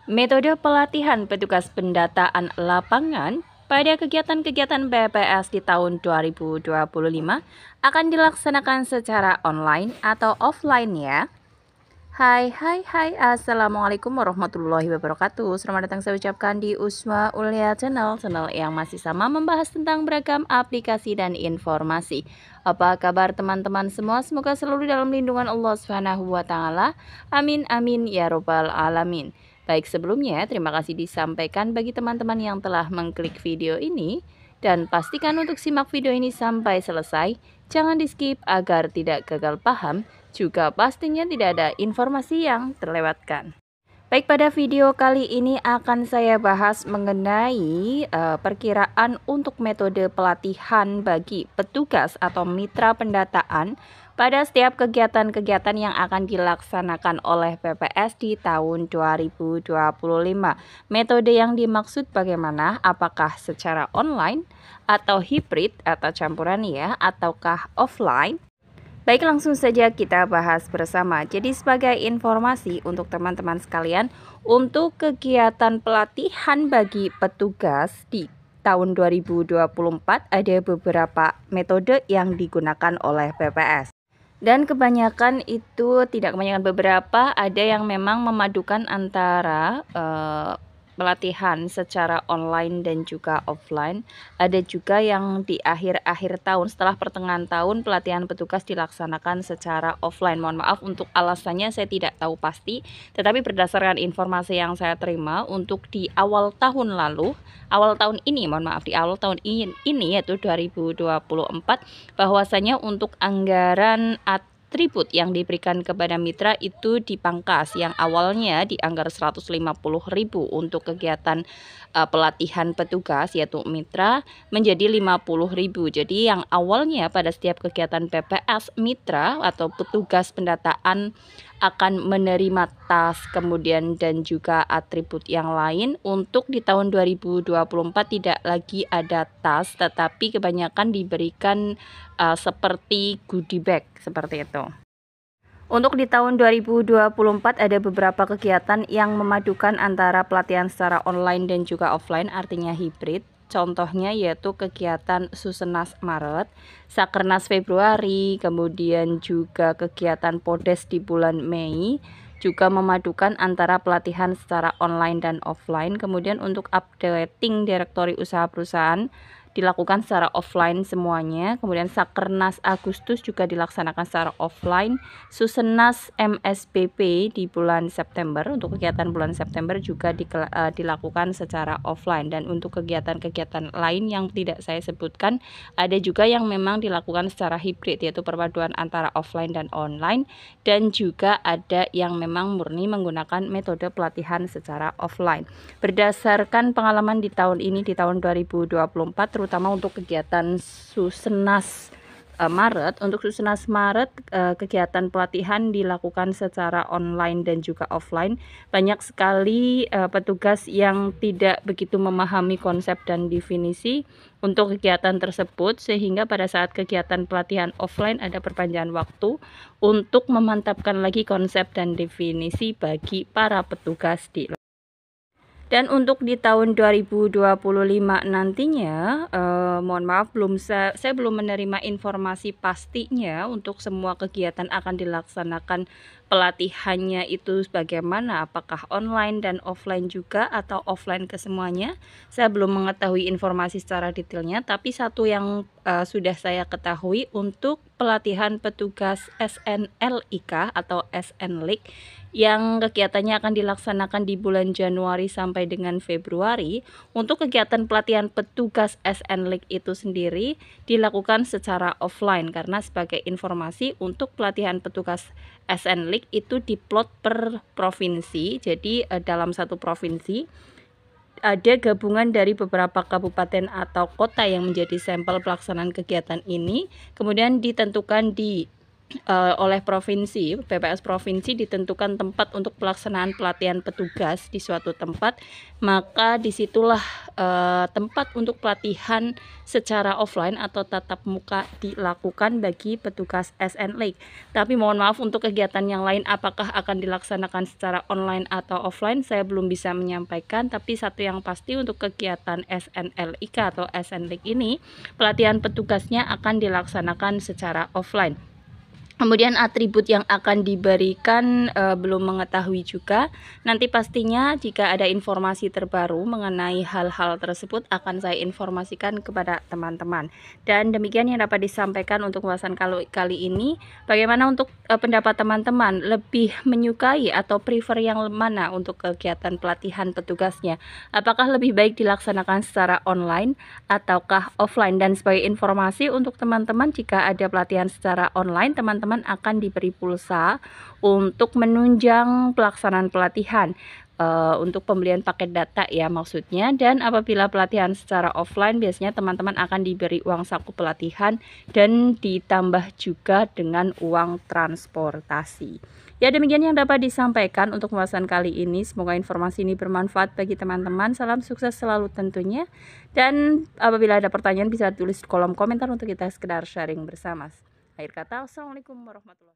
Metode pelatihan petugas pendataan lapangan pada kegiatan-kegiatan BPS di tahun 2025 akan dilaksanakan secara online atau offline ya. Hai, Assalamualaikum warahmatullahi wabarakatuh. Selamat datang saya ucapkan di Usma Ulia Channel yang masih sama membahas tentang beragam aplikasi dan informasi. Apa kabar teman-teman semua? Semoga selalu dalam lindungan Allah Subhanahu wa taala. Amin amin ya robbal alamin. Baik, sebelumnya terima kasih disampaikan bagi teman-teman yang telah mengklik video ini. Dan pastikan untuk simak video ini sampai selesai. Jangan di skip agar tidak gagal paham. Juga pastinya tidak ada informasi yang terlewatkan. Baik, pada video kali ini akan saya bahas mengenai perkiraan untuk metode pelatihan bagi petugas atau mitra pendataan pada setiap kegiatan-kegiatan yang akan dilaksanakan oleh PPS di tahun 2025. Metode yang dimaksud bagaimana? Apakah secara online atau hibrid atau campuran ya, ataukah offline? Baik, langsung saja kita bahas bersama. Jadi sebagai informasi untuk teman-teman sekalian, untuk kegiatan pelatihan bagi petugas di tahun 2024 ada beberapa metode yang digunakan oleh PPS. Dan kebanyakan itu, tidak kebanyakan, beberapa ada yang memang memadukan antara pelatihan secara online dan juga offline. Ada juga yang di akhir-akhir tahun, setelah pertengahan tahun, pelatihan petugas dilaksanakan secara offline. Mohon maaf untuk alasannya saya tidak tahu pasti, tetapi berdasarkan informasi yang saya terima untuk di awal tahun lalu, awal tahun ini yaitu 2024, bahwasanya untuk anggaran atribut yang diberikan kepada mitra itu dipangkas, yang awalnya dianggar 150.000 untuk kegiatan pelatihan petugas yaitu mitra menjadi 50.000. Jadi yang awalnya pada setiap kegiatan PPS mitra atau petugas pendataan akan menerima tas, kemudian dan juga atribut yang lain. Untuk di tahun 2024 tidak lagi ada tas, tetapi kebanyakan diberikan seperti goodie bag seperti itu. Untuk di tahun 2024 ada beberapa kegiatan yang memadukan antara pelatihan secara online dan juga offline, artinya hibrid. Contohnya yaitu kegiatan Susenas Maret, Sakernas Februari, kemudian juga kegiatan Podes di bulan Mei, juga memadukan antara pelatihan secara online dan offline. Kemudian untuk updating direktori usaha perusahaan dilakukan secara offline semuanya. Kemudian Sakernas Agustus juga dilaksanakan secara offline. Susenas MSBP di bulan September, untuk kegiatan bulan September juga dilakukan secara offline. Dan untuk kegiatan-kegiatan lain yang tidak saya sebutkan, ada juga yang memang dilakukan secara hibrid, yaitu perpaduan antara offline dan online. Dan juga ada yang memang murni menggunakan metode pelatihan secara offline. Berdasarkan pengalaman di tahun ini, di tahun 2024, terutama untuk kegiatan Susenas Maret. Untuk Susenas Maret, kegiatan pelatihan dilakukan secara online dan juga offline. Banyak sekali petugas yang tidak begitu memahami konsep dan definisi untuk kegiatan tersebut, sehingga pada saat kegiatan pelatihan offline ada perpanjangan waktu untuk memantapkan lagi konsep dan definisi bagi para petugas di. Dan untuk di tahun 2025 nantinya, mohon maaf, saya belum menerima informasi pastinya untuk semua kegiatan akan dilaksanakan pelatihannya itu bagaimana, apakah online dan offline juga atau offline kesemuanya. Saya belum mengetahui informasi secara detailnya, tapi satu yang sudah saya ketahui, untuk pelatihan petugas SNLIK atau SNLIK yang kegiatannya akan dilaksanakan di bulan Januari sampai dengan Februari. Untuk kegiatan pelatihan petugas SNLIK itu sendiri dilakukan secara offline, karena sebagai informasi untuk pelatihan petugas SNLIK itu diplot per provinsi. Jadi dalam satu provinsi ada gabungan dari beberapa kabupaten atau kota yang menjadi sampel pelaksanaan kegiatan ini, kemudian ditentukan di oleh provinsi, PPS provinsi ditentukan tempat untuk pelaksanaan pelatihan petugas di suatu tempat, maka disitulah tempat untuk pelatihan secara offline atau tatap muka dilakukan bagi petugas SNLIC. Tapi mohon maaf untuk kegiatan yang lain apakah akan dilaksanakan secara online atau offline saya belum bisa menyampaikan, tapi satu yang pasti untuk kegiatan SNLIK atau SNLIC ini pelatihan petugasnya akan dilaksanakan secara offline. Kemudian atribut yang akan diberikan belum mengetahui juga. Nanti pastinya jika ada informasi terbaru mengenai hal-hal tersebut akan saya informasikan kepada teman-teman. Dan demikian yang dapat disampaikan untuk pembahasan kali ini. Bagaimana untuk pendapat teman-teman? Lebih menyukai atau prefer yang mana untuk kegiatan pelatihan petugasnya? Apakah lebih baik dilaksanakan secara online ataukah offline? Dan sebagai informasi untuk teman-teman, jika ada pelatihan secara online, teman-teman akan diberi pulsa untuk menunjang pelaksanaan pelatihan untuk pembelian paket data ya maksudnya. Dan apabila pelatihan secara offline biasanya teman-teman akan diberi uang saku pelatihan dan ditambah juga dengan uang transportasi. Ya, demikian yang dapat disampaikan untuk pembahasan kali ini. Semoga informasi ini bermanfaat bagi teman-teman. Salam sukses selalu tentunya. Dan apabila ada pertanyaan bisa tulis di kolom komentar untuk kita sekedar sharing bersama. Akhir kata, wassalamualaikum warahmatullahi wabarakatuh.